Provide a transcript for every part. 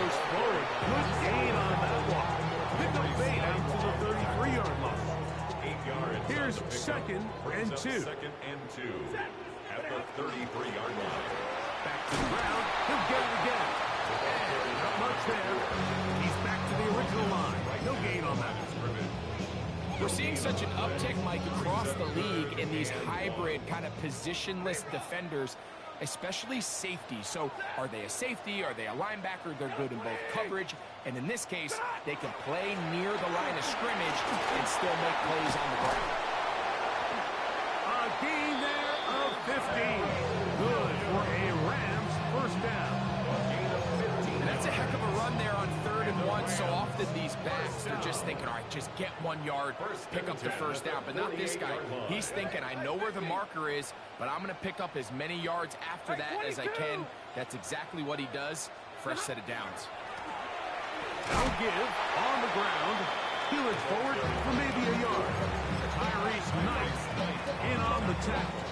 goes forward. Good gain on that one. Pick up 8 out to the 33-yard line. 8 yards. Here's second and 2. Second and 2 at the 33-yard line. Back to the ground. He'll get it again. And not much there. He's back to the original line. No gain on that. We're seeing such an uptick, Mike, across the league in these hybrid kind of positionless defenders, especially safety. So are they a safety? Are they a linebacker? They're good in both coverage. And in this case, they can play near the line of scrimmage and still make plays on the ground. A gain there of 15. Good for a Rams first down. And that's a heck of a run there on 3rd and 1. So often these backs, they're just thinking, all right, just get 1 yard, pick up the first down. But not this guy. He's thinking, I know where the marker is, but I'm going to pick up as many yards after that as I can. That's exactly what he does. Fresh set of downs. No give on the ground. He looks forward for maybe a yard. Tyrese Knight in on the tackle.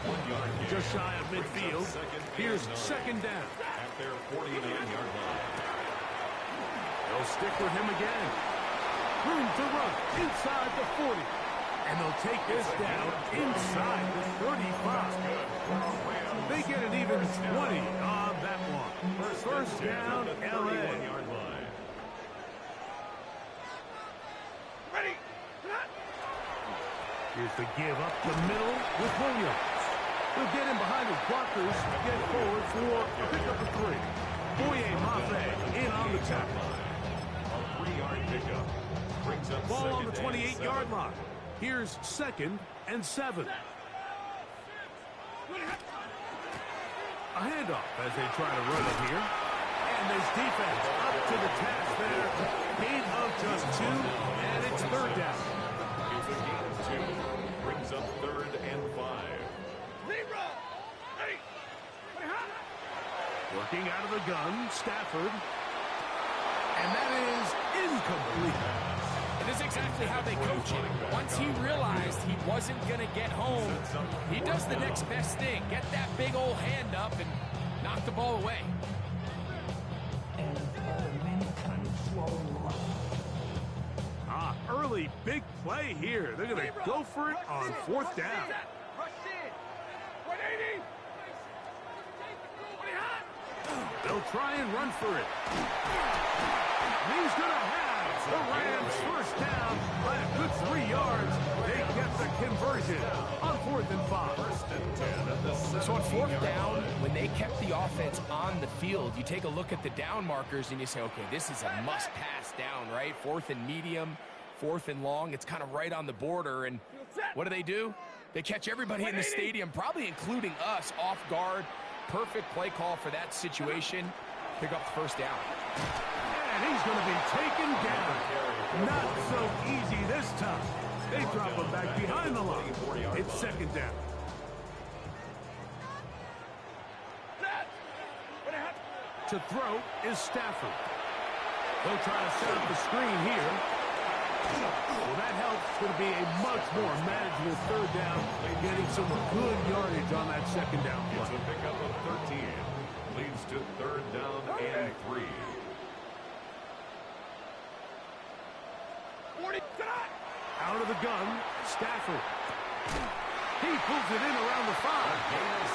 1 yard. Just shy of midfield. Here's second down. At their 49-yard line. They'll stick with him again. Room to run inside the 40. And they'll take this down inside the 35. They get an even 20 on that one. First down, L.A. Ready. Here's the give up the middle with Williams. He'll get in behind his blockers, get forward for a pickup of 3. Boye Mafe in on the tackle. A 3-yard pickup. Brings up Ball on the second and 28-yard line. Here's second and 7. A handoff as they try to run it here. And this defense up to the task there. Gain of just 2, and it's 3rd down. It's a gain of 2. Brings up 3rd and 5. Working out of the gun, Stafford. And that is incomplete. It is exactly how they coach it. Once he realized he wasn't going to get home, he does the next best thing. Get that big old hand up and knock the ball away. Early big play here. They're going to go for it on 4th down. They'll try and run for it. He's going to have the Rams first down by a good 3 yards. They get the conversion on 4th and 5. So on 4th down, when they kept the offense on the field, you take a look at the down markers and you say, okay, this is a must-pass down, right? 4th and medium, 4th and long. It's kind of right on the border. And what do? They catch everybody in the stadium, probably including us, off guard. Perfect play call for that situation. Pick up the first down. And he's going to be taken down. Not so easy this time. They drop him back behind the line. It's 2nd down. To throw is Stafford. They'll try to set up the screen here. Well, that helps. It's going to be a much more manageable 3rd down, getting some good yardage on that 2nd down play. It's a pickup of 13. Leads to 3rd down and 3. Out of the gun, Stafford. He pulls it in around the 5. And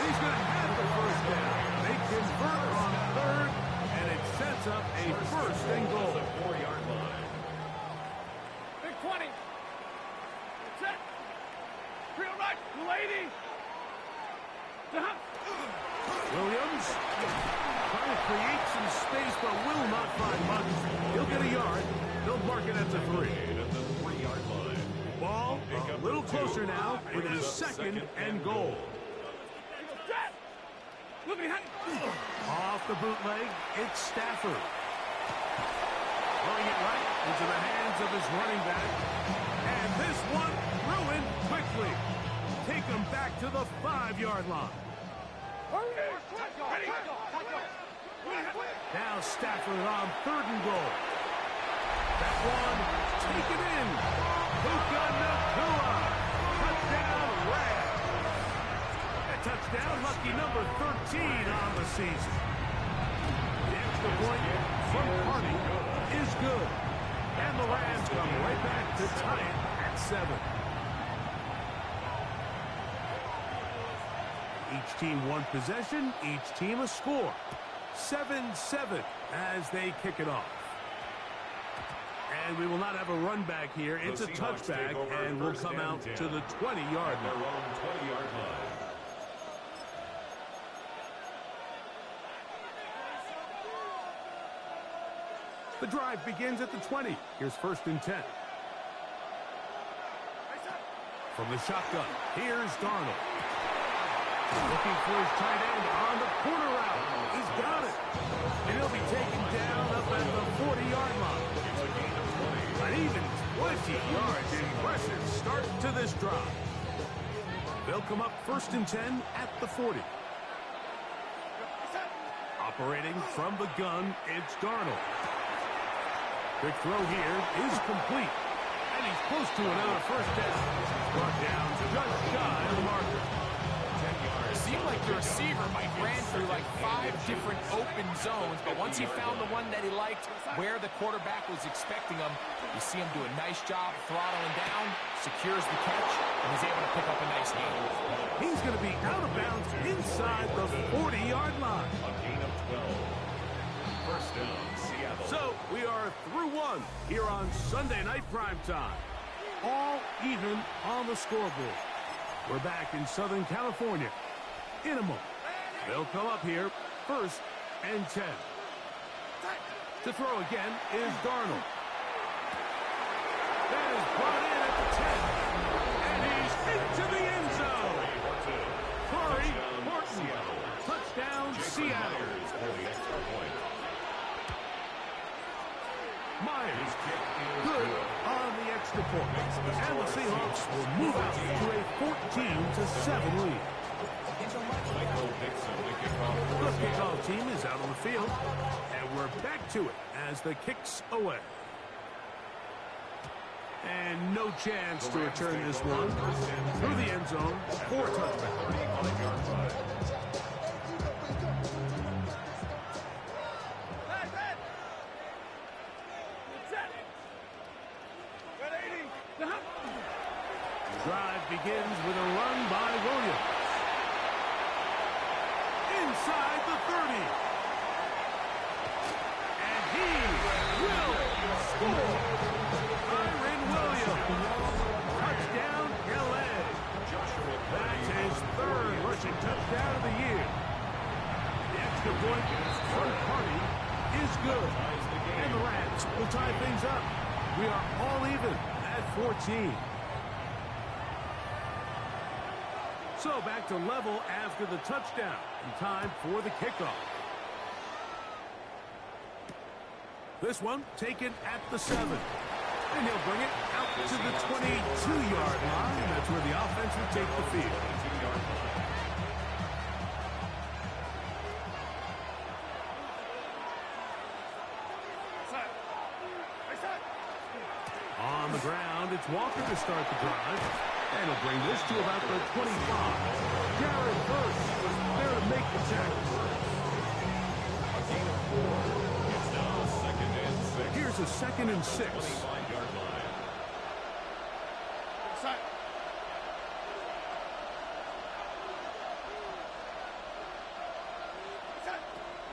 he's going to have the first down. They convert on 3rd, and it sets up a 1st and goal. 4-yard line. Big 20. Set. Real right. 280. Williams trying to create some space, but will not find much. He'll get a yard. They'll mark it at the 3. At the 3-yard line. Ball a little closer now. It is 2nd and goal. Off the bootleg, it's Stafford. Throwing it right into the hands of his running back. And this one ruined quickly. Take him back to the 5-yard line. Now Stafford on 3rd and goal. That one taken in. Puka Nacua. Touchdown, Rams. A touchdown, lucky number 13 on the season. extra point from Hardy is good. And the Rams come right back to tie it at 7. Each team one possession, each team a score. 7-7 as they kick it off. And we will not have a run back here. It's a touchback, and we'll come out to the 20-yard line. The drive begins at the 20. Here's 1st and 10. From the shotgun, here's Darnold. Looking for his tight end on the corner route. He's got it. And he'll be taken down up at the 40-yard line. An even 20 yards. Impressive start to this drive. They'll come up 1st and 10 at the 40. Operating from the gun, it's Darnold. Quick throw here is complete. And he's close to another 1st down. Brought down just shy of the marker. 10 yards. It seemed like the receiver Mike ran through like 5 different open zones, but once he found the one that he liked, where the quarterback was expecting him, you see him do a nice job throttling down, secures the catch, and he's able to pick up a nice gain. He's going to be out of bounds inside the 40-yard line. A gain of 12. 1st down, Seattle. So we are through 1 here on Sunday Night Primetime. All even on the scoreboard. We're back in Southern California in a moment. They'll come up here 1st and 10. To throw again is Darnold. That is brought in at the 10. And he's into the end zone. Corey Horton. Touchdown, Seattle. Myers, good on the extra point. And the Seahawks will move out to a 14-7 lead. The kickoff team is out on the field, and we're back to it as the kick's away. And no chance to return this one through the end zone for touchback. Drive begins with a run by Williams. Inside the 30. And he will score. Kyren Williams. Touchdown, L.A. That's his 3rd rushing touchdown of the year. The extra point from Hardy is good. And the Rams will tie things up. We are all even at 14. So back to level after the touchdown. And time for the kickoff. This one taken at the 7. And he'll bring it out to the 22-yard line. That's where the offense will take the field. On the ground, it's Walker to start the drive. And he'll bring this to about the 25. Jared Verse there to make the tackle. A gain of 4. It's now 2nd and 6. Here's a 2nd and 6. 25-yard line.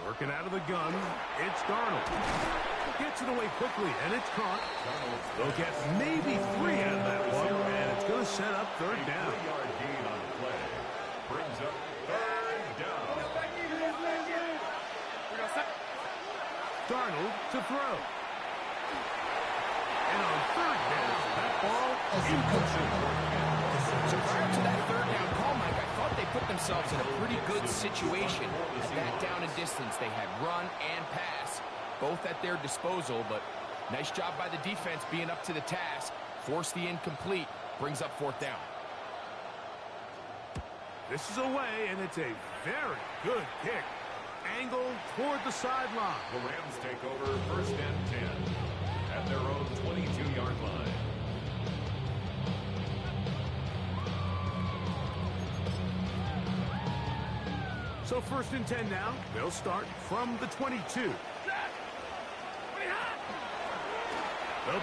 Working out of the gun, it's Darnold. Gets it away quickly, and it's caught. They'll get maybe 3 out of that one, and it's going to set up 3rd down. 3-yard gain on the play. Brings up 3rd down. Darnold to throw. And on 3rd down, that ball is incomplete. So prior to that 3rd down call, Mike, I thought they put themselves in a pretty good situation. At that down and distance, they had run and pass, both at their disposal, but nice job by the defense being up to the task. Force the incomplete, brings up 4th down. This is away, and it's a very good kick. Angled toward the sideline. The Rams take over 1st and 10 at their own 22-yard line. So 1st and 10 now. They'll start from the 22. They'll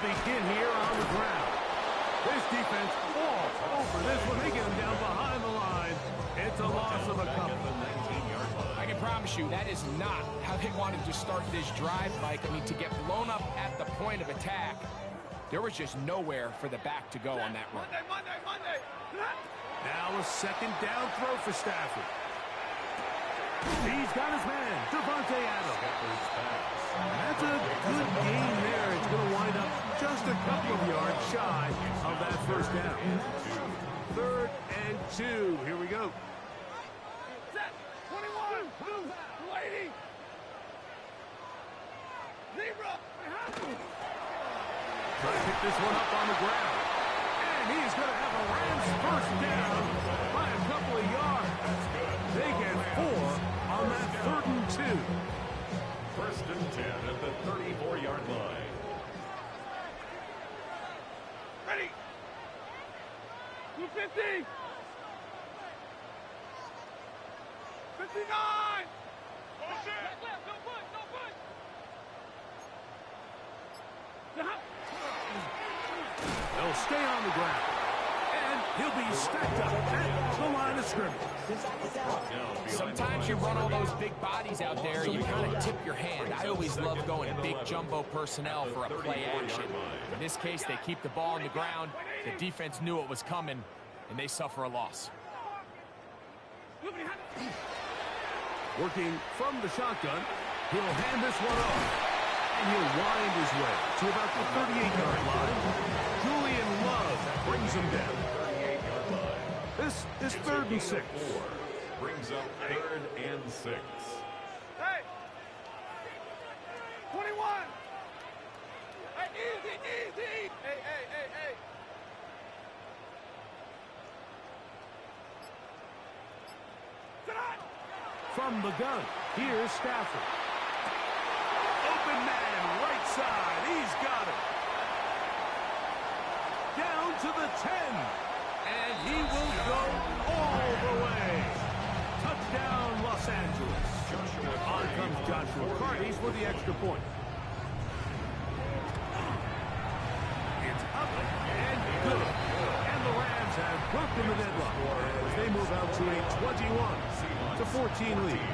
begin here on the ground. This defense falls over this one. They get him down behind the line. It's a loss of a couple. I can promise you that is not how they wanted to start this drive, Mike. I mean, to get blown up at the point of attack, there was just nowhere for the back to go on that run. Monday. Now a 2nd down throw for Stafford. He's got his man, Devontae Adams. That's a good gain there. It's going to wind up just a couple of yards shy of that 1st down. 3rd and 2. Here we go. Set. 21. Lady. Zebra. Try to pick this one up on the ground. And he's going to have a Rams 1st down by a couple of yards. They get 4 on that 3rd and 2. 1st and 10 at the 34-yard line. Ready. 250. 59. Left. No push. They'll stay on the ground. And he'll be stacked up at the line of scrimmage. Sometimes you run all those big bodies out there, you kind of tip your hand. I always love going big jumbo personnel for a play action. In this case, they keep the ball on the ground. The defense knew it was coming, and they suffer a loss. Working from the shotgun, he'll hand this one off. And he'll wind his way to about the 38-yard line. Julian Love brings him down. This is 3rd and 6. Brings up 3rd and 6. Hey. 21. Hey, easy. Hey. Tonight. From the gun, here's Stafford. Open man, right side. He's got it. Down to the 10. And he will go all the way. Touchdown, Los Angeles. On comes Joshua Carties for the extra point. It's up and good. And the Rams have broken the deadlock as they move out to a 21-14 lead.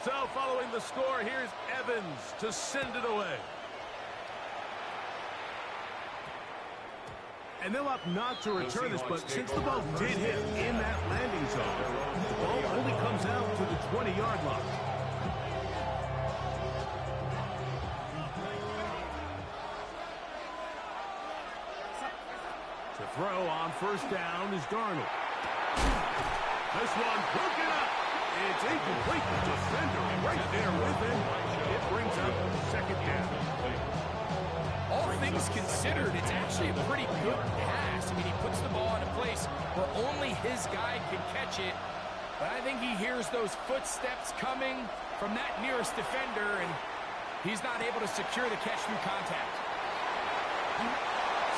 So following the score, here's Evans to send it away. And they'll opt not to return this, but since the ball did hit in that landing zone, the ball only comes out to the 20-yard line. To throw on 1st down is Darnold. This one broken up. It's incomplete. Defender right there with him. It brings up 2nd down. All things considered, it's actually a pretty good pass. I mean, he puts the ball in a place where only his guy can catch it. But I think he hears those footsteps coming from that nearest defender, and he's not able to secure the catch through contact.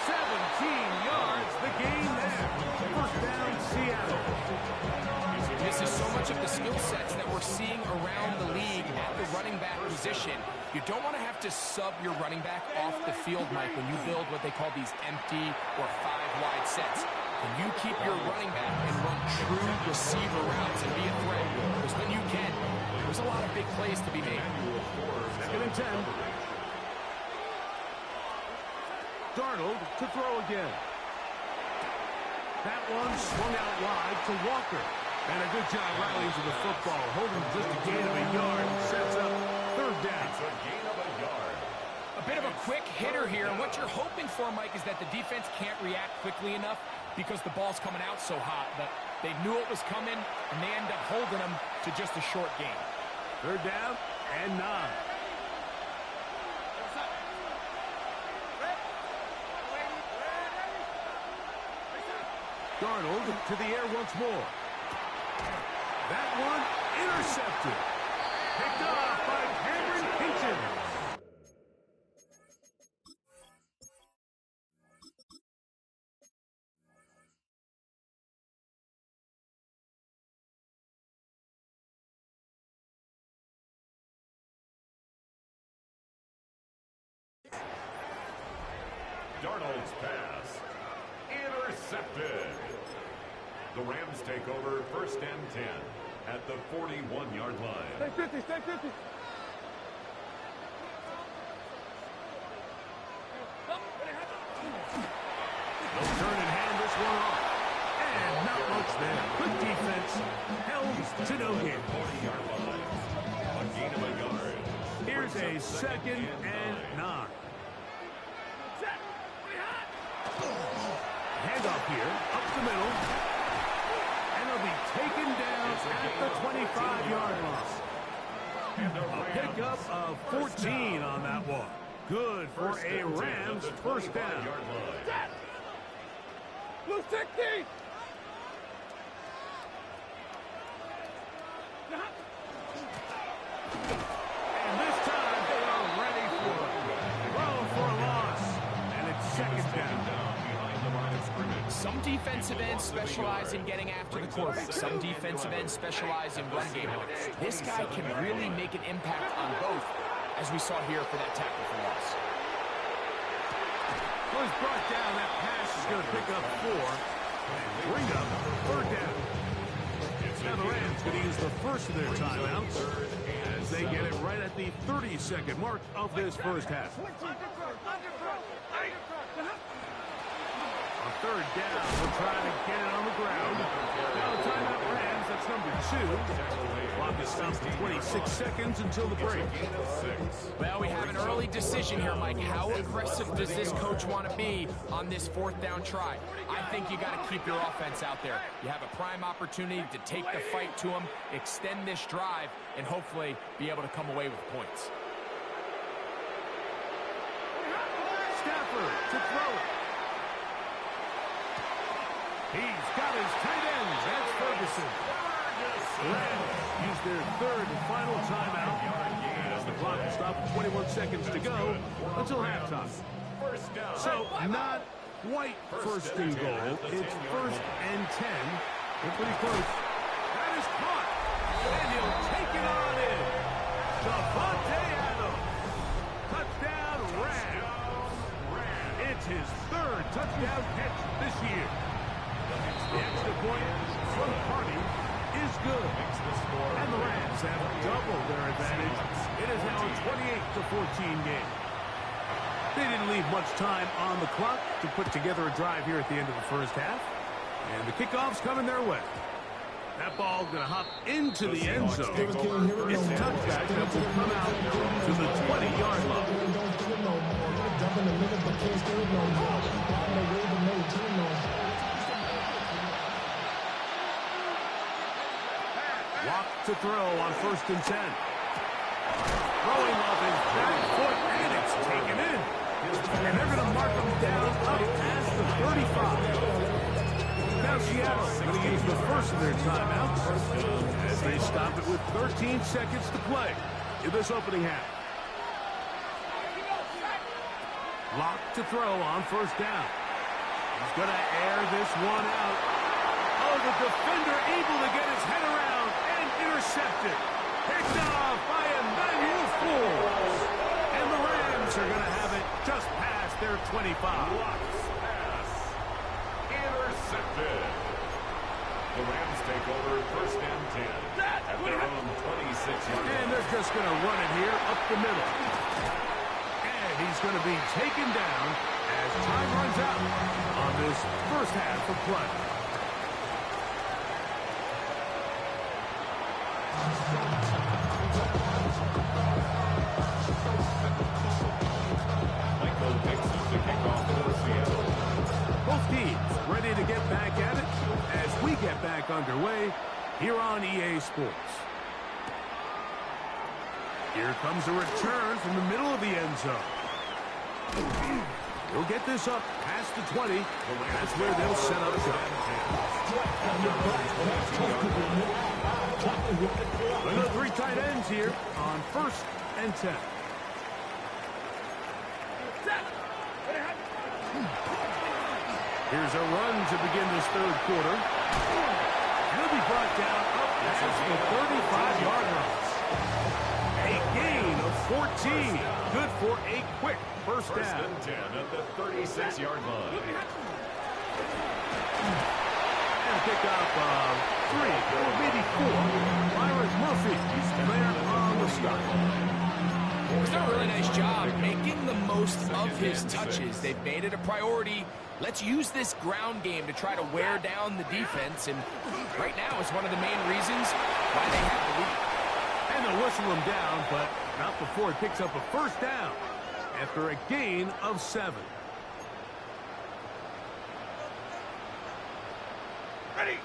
17 yards, the gain there. 1st down, Seattle. This is so much of the skill sets that we're seeing around the league at the running back position. You don't want to have to sub your running back off the field, Mike, when you build what they call these empty or 5-wide sets. When you keep your running back and run true receiver routes and be a threat, because when you can, there's a lot of big plays to be made. 2nd and 10. Darnold to throw again. That one swung out wide to Walker. And a good job rallying to the football, holding just a gain of a yard, sets up 3rd down. It's a gain of a yard. A bit of a quick hitter here, and what you're hoping for, Mike, is that the defense can't react quickly enough because the ball's coming out so hot. But they knew it was coming, and they end up holding them to just a short gain. 3rd down and 9. Darnold to the air once more. That one intercepted. Picked off by Cameron Pinchon. its pass. Intercepted. The Rams take over 1st and 10 at the 41-yard line. Stay 50, stay 50. They'll turn and hand this one off. And not much there. Good defense. Held to no gain. 40-yard line. A gain of a yard. Here's a 2nd and 9. Handoff here, up the middle. And they'll be taken down at the 25-yard line. A pickup of 14 on that one. Good for a Rams 1st down. Blue 60. And this time they are ready for it. Throw for a loss. And it's 2nd down. Behind the line of scrimmage. Some defensive ends specialize in getting after the quarterback. Some defensive ends specialize in run game. This guy can really make an impact on both, as we saw here for that tackle for loss. Was brought down. That pass is going to pick up 4 and bring up 3rd down. Now the Rams going to use the first of their timeouts as they get it right at the 30-second mark of this 1st half. On 3rd down, we'll try to get it on the ground. Now timeout Rams, that's number 2. Clock is stopped for 26 seconds until the break. Well, we have an early decision here, Mike. How aggressive does this coach want to be on this 4th down try? I think you got to keep your offense out there. You have a prime opportunity to take the fight to them, extend this drive, and hopefully be able to come away with points. Stafford to throw it. He's got his tight ends. That's Ferguson. Rams use their 3rd and final timeout as the clock will stop at 21 seconds to go until halftime. So not quite 1st and goal. It's 1st and 10. They're pretty close. That is caught. And he'll take it on in. Davante Adams. Touchdown Rams. It's his 3rd touchdown catch this year. The extra point from Hardy is good. And the Rams have doubled their advantage. It is now a 28-14 game. They didn't leave much time on the clock to put together a drive here at the end of the 1st half. And the kickoff's coming their way. That ball going to hop into the end zone. It's a touchback that will come out to the 20-yard line. Walk to throw on 1st and 10. Throwing off his back foot, and it's taken in. And they're going to mark him down up past the 35. Now Seattle going to use the first of their timeouts as they stop it with 13 seconds to play in this opening half. Lock to throw on 1st down. He's going to air this one out. Oh, the defender able to get his head around and intercepted. Picked off by Emmanuel Forbes. And the Rams are going to have it just past their 25. Intercepted. The Rams take over 1st and 10 at their own 26-yard line. And they're just going to run it here up the middle. And he's going to be taken down as time runs out on this 1st half of play. Michael Dixon to kick off for Seattle. Both teams ready to get back at it as we get back underway here on EA Sports. Here comes a return from the middle of the end zone. We'll get this up past the 20. That's where they'll set up shop. Another 3 tight ends here on 1st and 10. Here's a run to begin this 3rd quarter. He'll be brought down up past the 35-yard line. A gain of 14. Good for a quick First First down. and 10 at the 36-yard line. And pick up 3 or maybe 4. Myers Murphy there on the stop. He's done a really nice job making the most of his touches. They've made it a priority. Let's use this ground game to try to wear down the defense, and right now it's one of the main reasons why they have the lead. And they'll whistle him down, but not before he picks up a first down after a gain of 7. Ready.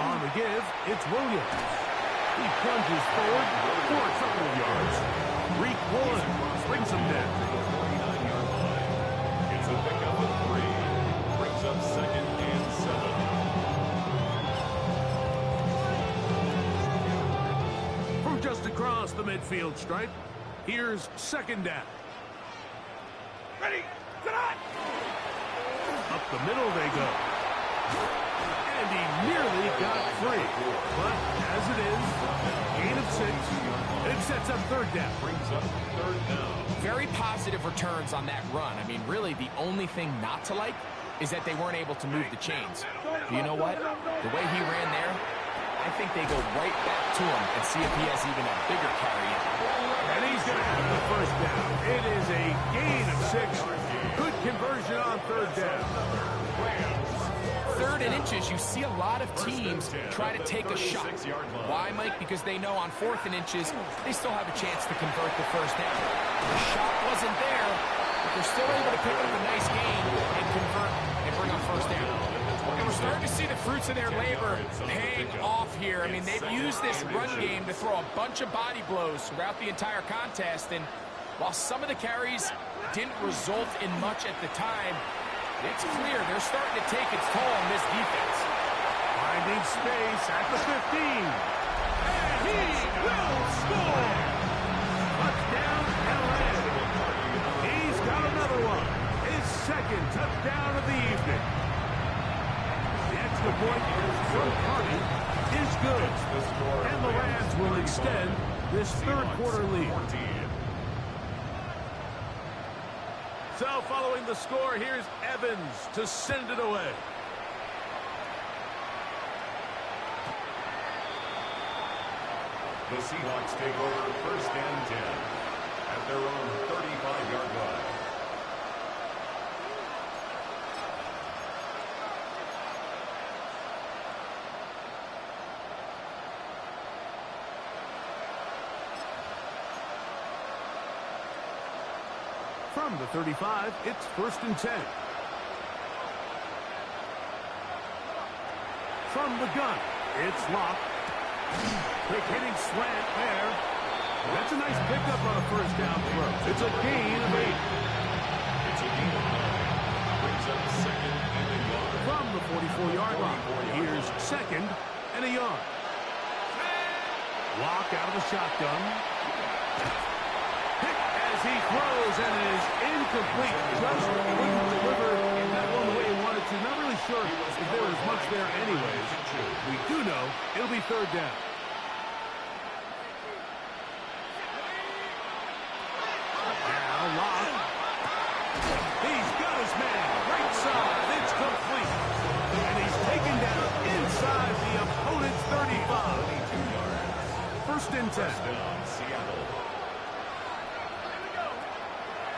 On the give, it's Williams. He plunges forward for a couple of yards. Reek Woolen brings him down. It's a pickup of 3. Brings up 2nd and 7. From just across the midfield stripe, here's 2nd down. Ready. Get on. Up the middle they go. And he nearly got free. But as it is, gain of 6. It sets up 3rd down. Brings up 3rd down. Very positive returns on that run. I mean, really, the only thing not to like is that they weren't able to move the chains. But you know what? The way he ran there, I think they go right back to him and see if he has even a bigger carry. And he's going to have the first down. It is a gain of 6. Good conversion on 3rd down. 3rd and inches, you see a lot of teams try to take a shot. Why, Mike? Because they know on 4th and inches, they still have a chance to convert the first down. The shot wasn't there, but they're still able to pick up a nice gain and convert and bring up first down. And we're starting to see the fruits of their labor paying off here. I mean, they've used this run game to throw a bunch of body blows throughout the entire contest, and while some of the carries didn't result in much at the time, it's clear they're starting to take its toll on this defense. Finding space at the 15. And he will score! Touchdown, LA. He's got another one. His 2nd touchdown of the evening. The extra point from Carney is good. And the Rams will extend this 3rd quarter lead. So following the score, here's Evans to send it away. The Seahawks take over 1st and 10 at their own 35-yard line. From the 35, it's 1st and 10. From the gun, it's Locke. Quick hitting slant there. That's a nice pickup on a first down throw. It's a gain of 8. It's a gain of 9. Brings up 2nd and a yard. From the 44-yard line, here's 2nd and a yard. Locke out of the shotgun. Hit as he throws, and it is incomplete. Just couldn't deliver that one the way he wanted to. Not really sure if there was much there anyways. We do know it'll be 3rd down. Now Locke. He's got his man. Right side. It's complete. And he's taken down inside the opponent's 35. 1st and 10. Down, Seattle.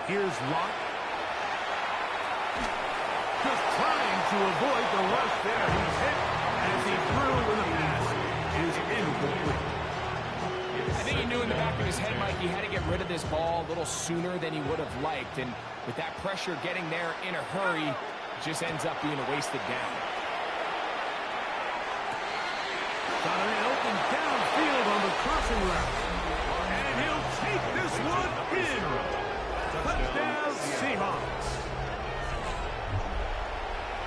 Here's Locke. Just trying to avoid the rush there. He's hit as he threw when the pass is incomplete. I think he knew in the back of his head, Mike, he had to get rid of this ball a little sooner than he would have liked. And with that pressure getting there in a hurry, it just ends up being a wasted down. Got an open downfield on the crossing route. And he'll take this one in. Touchdown, Seahawks.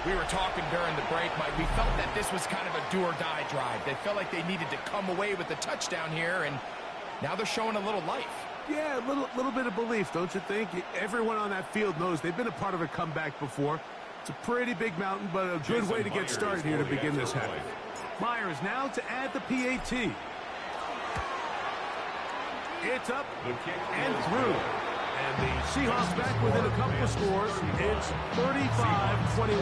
We were talking during the break, Mike. We felt that this was kind of a do-or-die drive. They felt like they needed to come away with the touchdown here, and now they're showing a little life. Yeah, a little bit of belief, don't you think? Everyone on that field knows they've been a part of a comeback before. It's a pretty big mountain, but a good way to get started here to begin this half. Myers now to add the PAT. It's up The kick and is through. good. And the Seahawks back within a couple of scores. It's 35-21.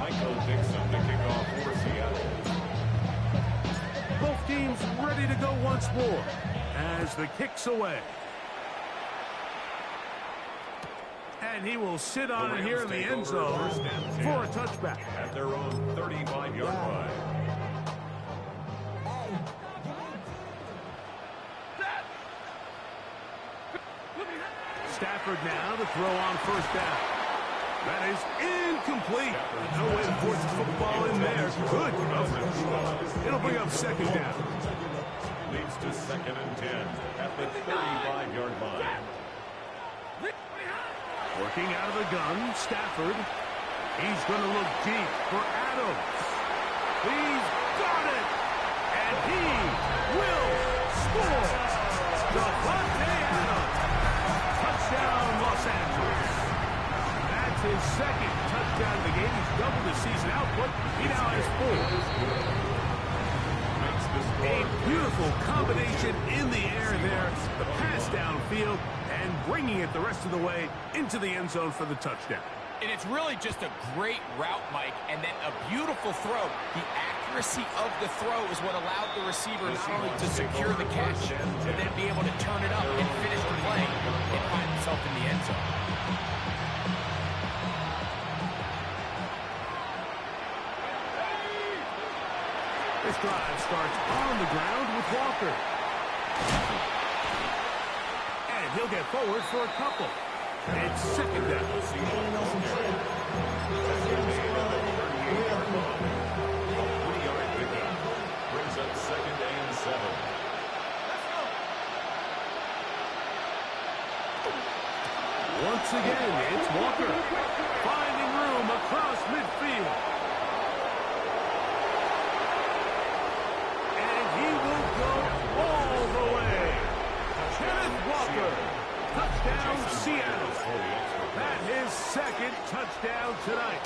Michael Dixon to kick off for Seattle. Both teams ready to go once more as the kick's away. And he will sit on it here in the end zone for a touchback. At their own 35-yard line. Stafford now to throw on first down. That is incomplete. No way to force the football in there. Good coverage. It'll bring up second down. Leads to 2nd and 10 at the 35-yard line. Working out of the gun, Stafford. He's going to look deep for Adams. He's got it. And he will score. Davante Adams. Touchdown, Los Angeles. That's his second touchdown of the game. He's doubled his season output. He now has 4. A beautiful combination in the air there. The pass downfield and bringing it the rest of the way into the end zone for the touchdown. And it's really just a great route, Mike, and then a beautiful throw. The accuracy of the throw is what allowed the receiver not only to secure the catch, but then be able to turn it up and finish the play and find himself in the end zone. This drive starts on the ground with Walker. And he'll get forward for a couple. It's second down. Brings up 2nd and 7. Once again, it's Walker. Finding room across midfield. And he will go all the way. Kenneth Walker. Touchdown, Seattle. That is second touchdown tonight.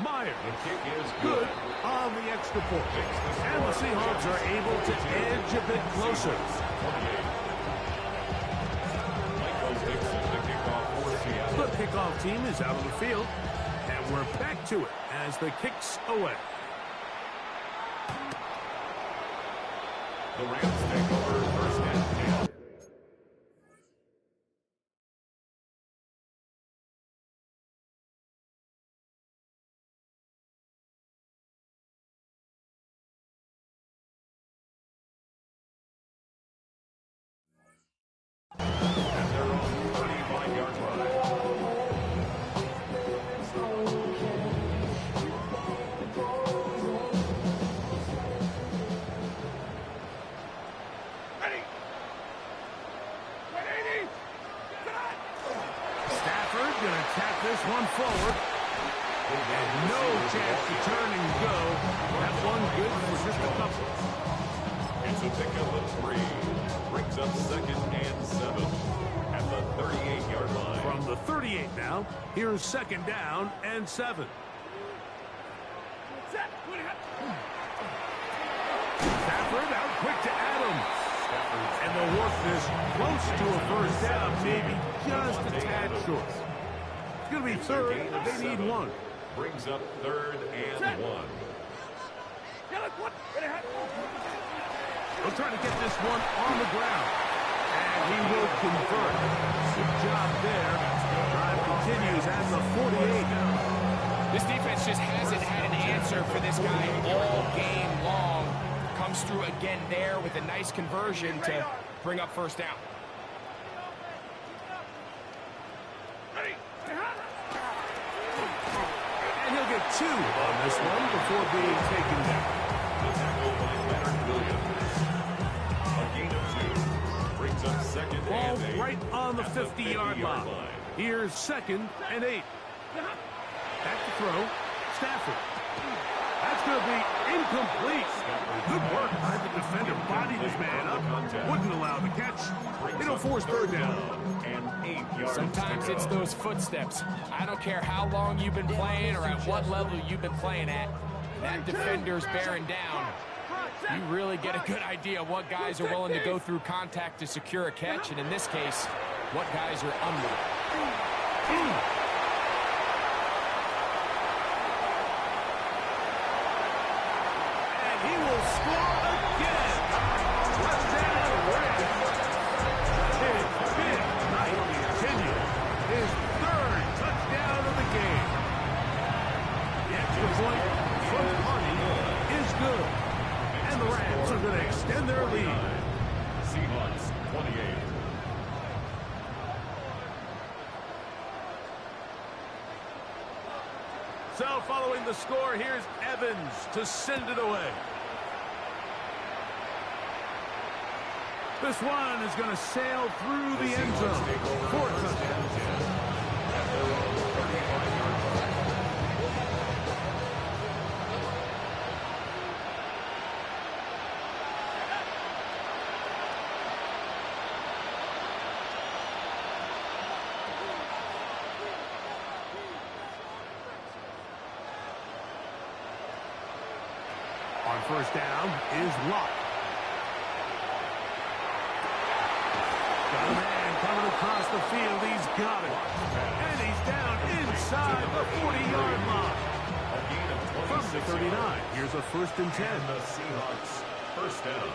Myers. The kick is Good on the extra point. And the Seahawks are able to edge a bit closer. Michael Dixon to kick off for Seattle. The kickoff team is out on the field. And we're back to it as the kick's away. The Rams take over 1st and 10. At their own 35-yard line. Ready. 180. Come on. Stafford going to tap this one forward. And no chance to turn and go. That one good for just a couple. It's a pickup of 3. Brings up 2nd and 7 at the 38-yard line. From the 38 now, here's second down and 7. Set. Stafford out quick to Adams. And they'll work this close to a first down, maybe just a tad short. It's going to be third. They need 1. Brings up 3rd and 1. They'll try to get this one on the ground. And he will convert. Good job there. Drive continues at the 48. This defense just hasn't had an answer for this guy all game long. Comes through again there with a nice conversion to bring up first down. And he'll get 2 on this one before being taken down. The tackle by Leonard Williams. A gain of 2. Brings up 2nd Ball and 8. right on the at 50-yard line. Here's 2nd and 8. Back to throw. Stafford. That's going to be incomplete. Good work by the defender. Bodied his man up. Wouldn't allow the catch. It'll force third down. And 8 yards. Sometimes it's those footsteps. I don't care how long you've been playing or at what level you've been playing at. That defender's bearing down. You really get a good idea of what guys are willing to go through contact to secure a catch, and in this case, what guys are unwilling. He will score again. Touchdown, Rams. His big night continues. His third touchdown of the game. The extra point from Hardy is good. And the Rams are going to extend their lead. Seahawks 28. So following the score, here's Evans to send it away. This one is going to sail through the end zone. 4 touchdowns. On first down is Locke. Got a man coming across the field. He's got it. And he's down inside the 40-yard line. From the 39, here's a 1st and 10. And the Seahawks first down.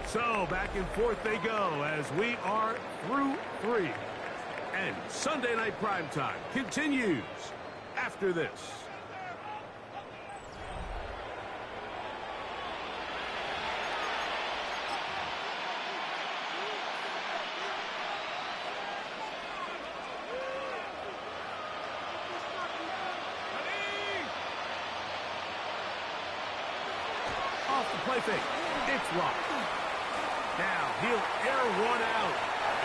So back and forth they go as we are through 3. And Sunday Night Primetime continues after this. Off the play fake. It's Locke. Now he'll air one out.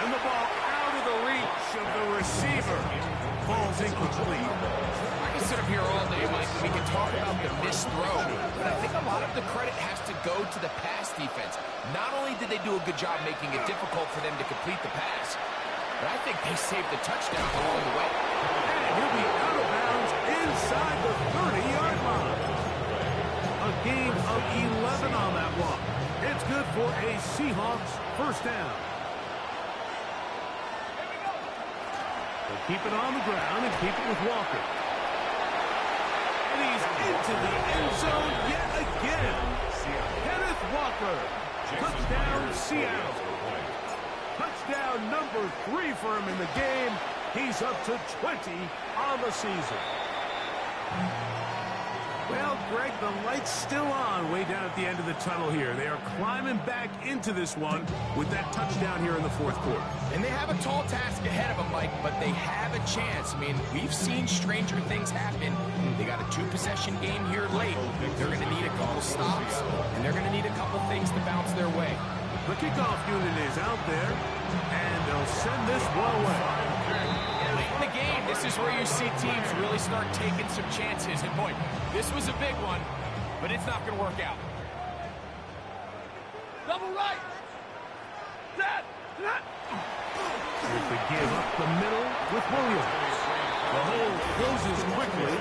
And the ball out of the reach of the receiver. Ball's incomplete. I can sit up here all day, Mike, and we can talk about the missed throw, but I think a lot of the credit has to go to the pass defense. Not only did they do a good job making it difficult for them to complete the pass, but I think they saved the touchdown along the way. And he'll be out of bounds inside the 30-yard line. A gain of 11 on that one. It's good for a Seahawks first down. They'll keep it on the ground and keep it with Walker. And he's into the end zone yet again. Kenneth Walker. Touchdown, Seattle. Touchdown number 3 for him in the game. He's up to 20 on the season. Well, Greg, the light's still on way down at the end of the tunnel here. They are climbing back into this one with that touchdown here in the 4th quarter. And they have a tall task ahead of them, Mike, but they have a chance. I mean, we've seen stranger things happen. They got a 2-possession game here late. They're going to need a couple stops, and they're going to need a couple things to bounce their way. The kickoff unit is out there, and they'll send this one away. Late in the game, this is where you see teams really start taking some chances. And boy, this was a big one, but it's not going to work out. Double right. That. Here's the give up the middle with Williams. The hole closes quickly.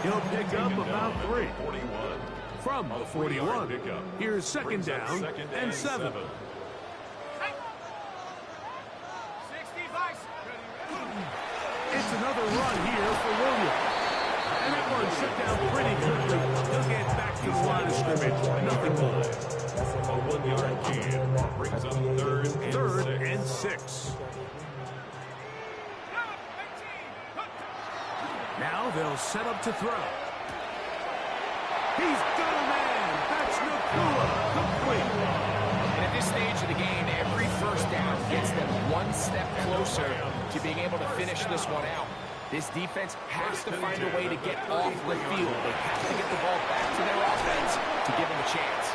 He'll pick up about 3. 41. From the 41, here's second down and 7. 60 It's another run here for Williams. And that one shut down pretty quickly. He'll get back to the line of scrimmage. Nothing more. A 1-yard gain brings up third and 6. Now they'll set up to throw. He's got a man. That's Nakua. Complete. And at this stage of the game, every first down gets them one step closer to being able to finish this one out. This defense has to find a way to get off the field. They have to get the ball back to their offense to give them a chance.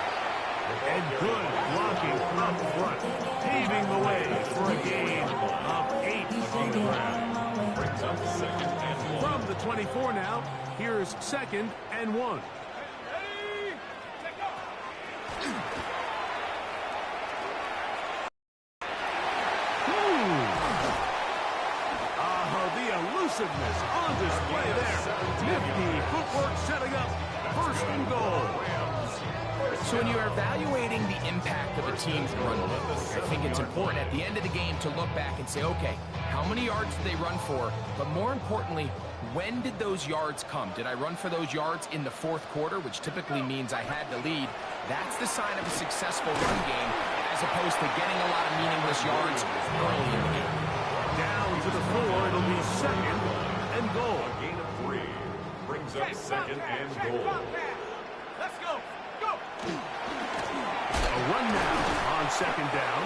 And good blocking up front, paving the way for a gain of 8 on the ground. brings up 2nd and 1. From the 24 now, here's 2nd and 1. Elusiveness on display there. Nifty footwork setting up 1st and goal. So when you're evaluating the impact of a team's run, I think it's important at the end of the game to look back and say, okay, how many yards did they run for? But more importantly, when did those yards come? Did I run for those yards in the 4th quarter, which typically means I had to lead? That's the sign of a successful run game, as opposed to getting a lot of meaningless yards early in the game. Down to the 4, it'll be 2nd and goal. A gain of 3 brings up 2nd and goal. Let's go. Go. A run now on 2nd down.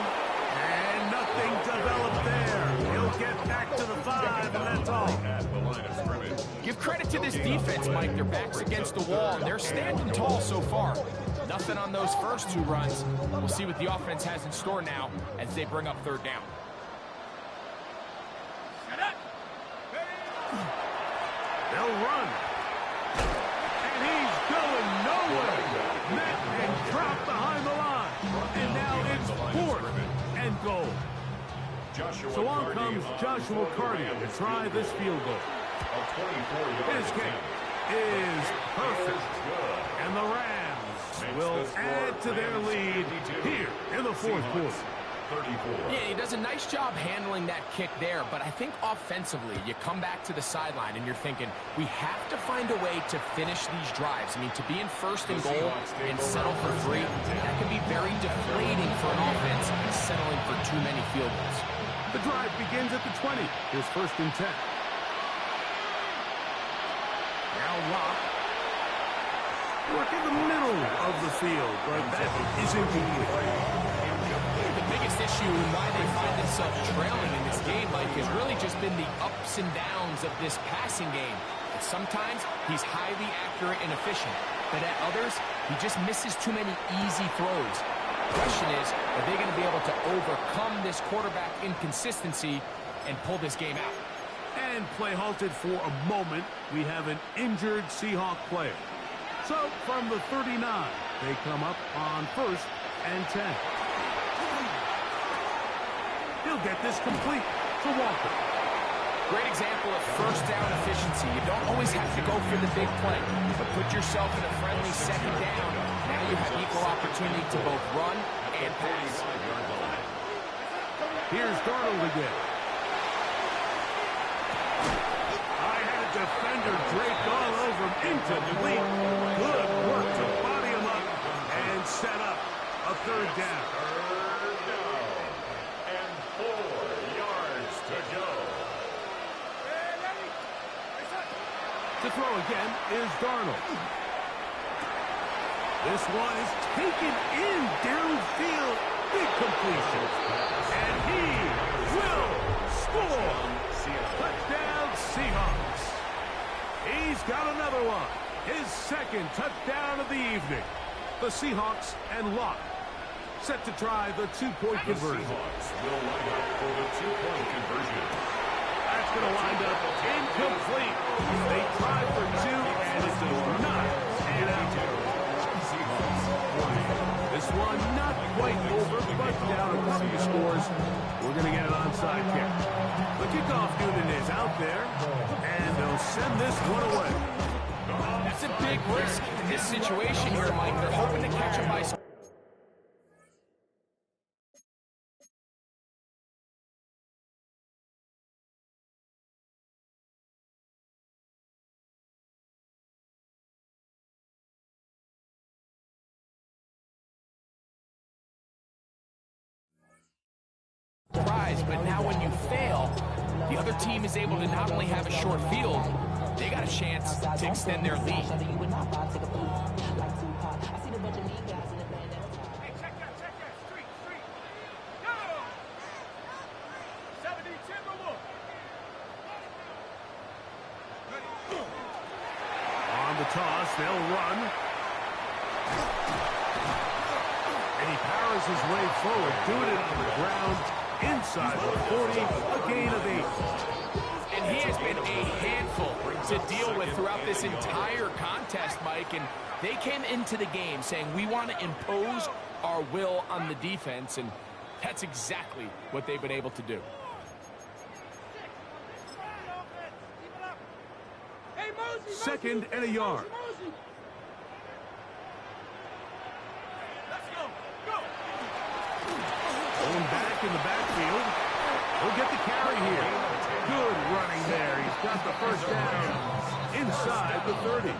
And nothing developed there. He'll get back to the 5, and that's all. At the line of scrimmage. Give credit to this defense, Mike. Their back's against the wall, and they're standing tall so far. Nothing on those first 2 runs. We'll see what the offense has in store now as they bring up 3rd down. They'll run. And he's going nowhere. Met and dropped behind the line. And now it's 4th and goal. So on comes Joshua Carty to try this field goal. His kick is perfect. And the Rams will add to their lead here in the 4th quarter. 34. Yeah, he does a nice job handling that kick there, but I think offensively, you come back to the sideline and you're thinking, we have to find a way to finish these drives. I mean, to be in 1st and goal and settle for 3, that can be very deflating for an offense settling for too many field goals. The drive begins at the 20. Here's 1st and 10. Now Locke. Work in the middle of the field, but that isn't complete. The biggest issue and why they find themselves trailing in this game, Mike, has really just been the ups and downs of this passing game. And sometimes he's highly accurate and efficient, but at others, he just misses too many easy throws. The question is, are they going to be able to overcome this quarterback inconsistency and pull this game out? And play halted for a moment. We have an injured Seahawk player. So from the 39, they come up on 1st and 10. He'll get this complete to Walker. Great example of 1st down efficiency. You don't always have to go for the big play, but put yourself in a friendly 2nd down. Now you have equal opportunity to both run and pass. Here's Darnold again. I had a defender draped all over him. Incomplete. Good work to body him up and set up a 3rd down. And 4 yards to go. To throw again is Darnold. This one is taken in downfield. Big completion. And he will score. Touchdown Seahawks. He's got another one. His 2nd touchdown of the evening. The Seahawks and Locke set to try the 2-point conversion. The Seahawks will line up for the 2-point conversion. That's going to wind up incomplete. They tried for 2, and it does not pan out. This one not quite over, but down a few scores. We're going to get an onside kick. The kickoff unit is out there, and they'll send this one away. That's a big risk in this situation here, Mike. They're hoping to catch him by... But now when you fail, the other team is able to not only have a short field, they got a chance to extend their lead. Hey, check that, street. Go! 70 Timberwolves. On the toss, they'll run. And he powers his way forward, doing it on the ground. Inside the 40, a gain of 8. And And he has been a handful to deal with throughout this entire contest, Mike. And they came into the game saying, we want to impose our will on the defense, and that's exactly what they've been able to do. Second and a yard. Let's go. Go. Going back in the backfield. He'll get the carry here. Good running there. He's got the first down inside the 30.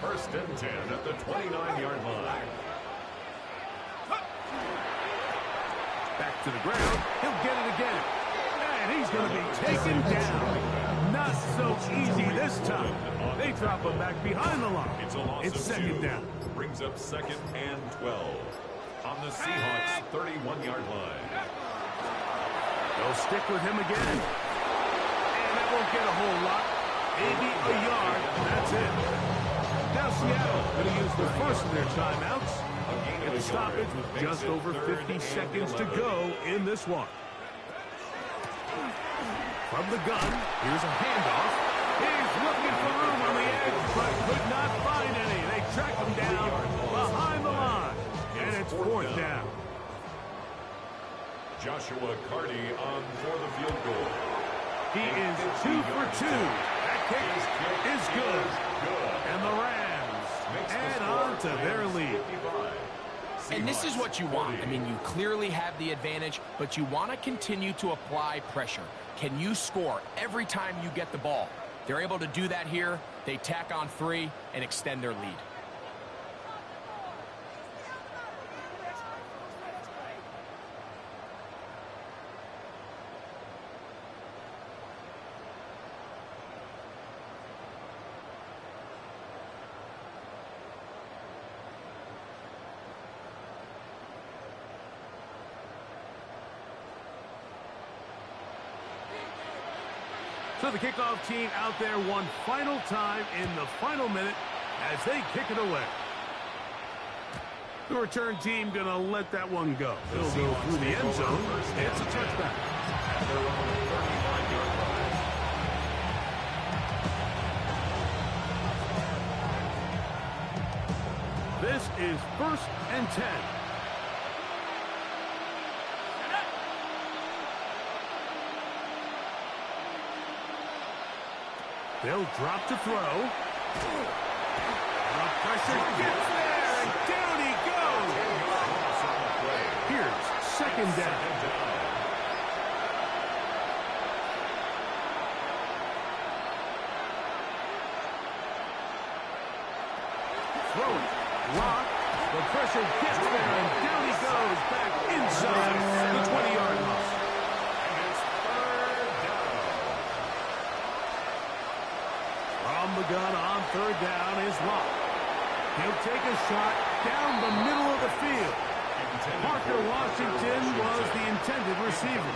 First and 10 at the 29-yard line. Back to the ground. He'll get it again. And he's going to be taken down. Not so easy this time. They drop him back behind the line. It's a loss of second 2. down. Brings up second and 12 on the Seahawks 31-yard line. They'll stick with him again. And that won't get a whole lot. Maybe a yard. That's it. Now Seattle going to use the first of their timeouts. Get the stoppage with just over 50 seconds to go in this one. From the gun, here's a handoff. He's looking for room on the edge, but could not find any. They track him down behind the line. And it's fourth down. Joshua Carty on for the field goal. He is 2 for 2. That kick is good. And the Rams add on to their lead. And this is what you want. I mean, you clearly have the advantage, but you want to continue to apply pressure. Can you score every time you get the ball? They're able to do that here. They tack on 3 and extend their lead. So the kickoff team out there one final time in the final minute as they kick it away. The return team going to let that one go. It'll go through the end zone. It's a touchback. This is first and 10. They'll drop to throw. The pressure gets there, and down he goes. Here's second down. Throw it. Lock. The pressure gets there, and down he goes back inside the 20-yard line. The gun on third down is Locke. He'll take a shot down the middle of the field. Parker Washington was the intended receiver.